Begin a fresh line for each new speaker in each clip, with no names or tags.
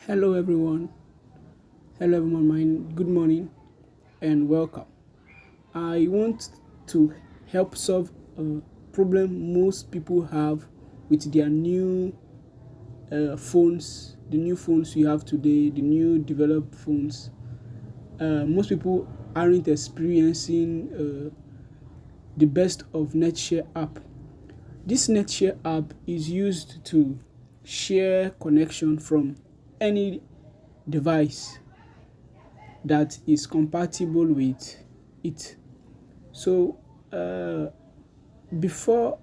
Hello everyone. Good morning and welcome. I want to help solve a problem most people have with their new phones, the new phones you have today, the new developed phones. Most people aren't experiencing the best of Netshare app. This Netshare app is used to share connection from any device that is compatible with it. So before,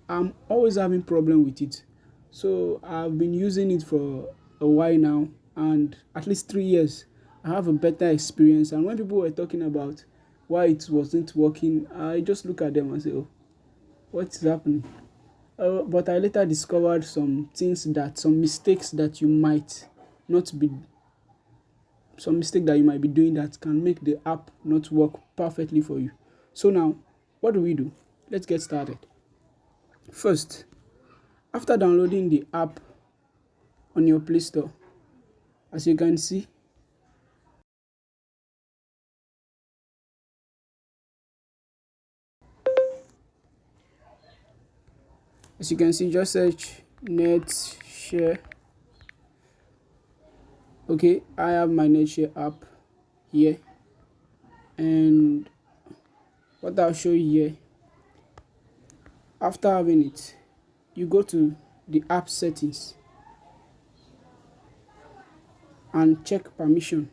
I'm always having problem with it. So I've been using it for a while now, and at least 3 years I have a better experience. And when people were talking about why it wasn't working, I just look at them and say, oh, what is happening? But I later discovered some mistakes that you might not be some mistake that you might be doing that can make the app not work perfectly for you. So now, what do? Let's get started. First, after downloading the app on your Play Store, as you can see, just search Netshare. Okay, I have my Netshare app here, and what I'll show you here, after having it, you go to the app settings and check permission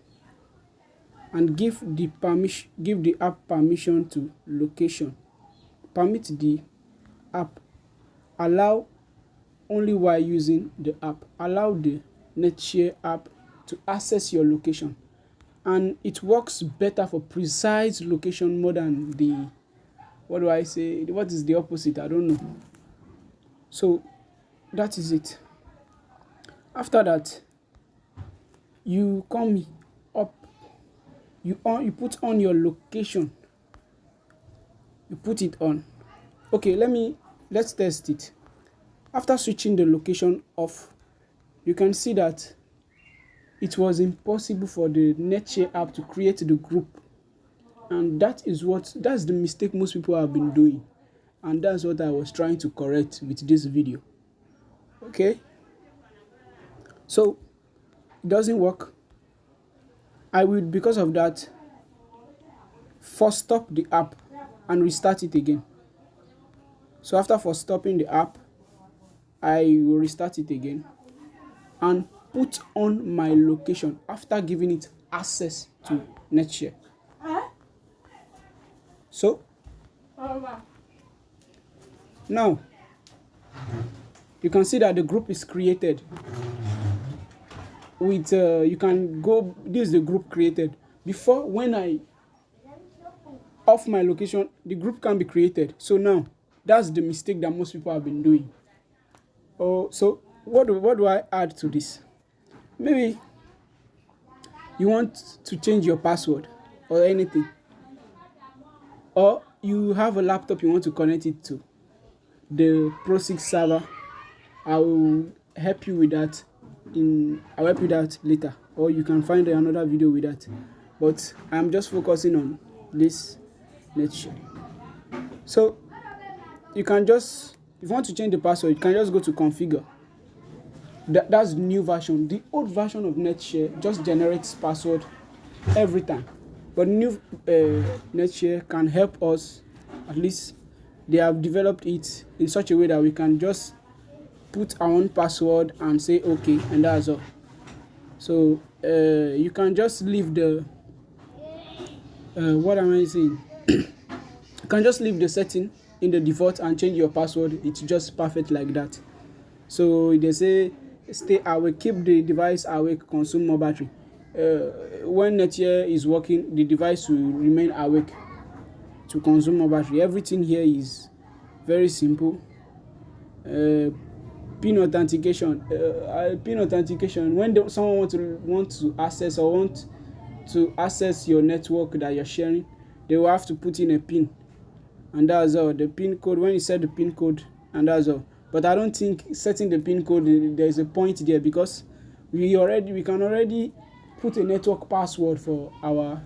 and give the app permission to location. Permit the app. Allow only while using the app. Allow the Netshare app to access your location, and it works better for precise location more than the what is the opposite? I don't know. So that is it. After that, you come up, you put on your location. You put it on. Okay, let's test it. After switching the location off, you can see that it was impossible for the Netshare app to create the group. And that's the mistake most people have been doing. And that's what I was trying to correct with this video. Okay? So, it doesn't work. I will, because of that, force stop the app and restart it again. So after force stopping the app, I will restart it again and put on my location after giving it access to Netshare. So now you can see that the group is created with you can go, this is the group created. Before, when I off my location, the group can be created. So now that's the mistake that most people have been doing. So what do I add to this? Maybe you want to change your password or anything, or you have a laptop you want to connect it to the Pro6 server. I will help you with that later, or you can find another video with that, but I'm just focusing on this Netshare. So you can just, if you want to change the password, you can just go to configure. That's the new version. The old version of Netshare just generates password every time, but new Netshare can help us. At least they have developed it in such a way that we can just put our own password and say okay, and that's all. So you can just leave the what am I saying? You can just leave the setting in the default and change your password. It's just perfect like that. So they say stay awake, keep the device awake, consume more battery. When Netshare is working, the device will remain awake to consume more battery. Everything here is very simple. Pin authentication. When someone want to access your network that you're sharing, they will have to put in a pin, and that's all. The pin code, when you set the pin code, and that's all. But I don't think setting the pin code, there is a point there, because we can already put a network password for our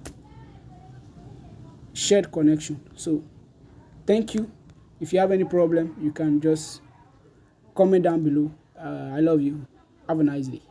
shared connection. So thank you. If you have any problem, you can just comment down below. I love you. Have a nice day.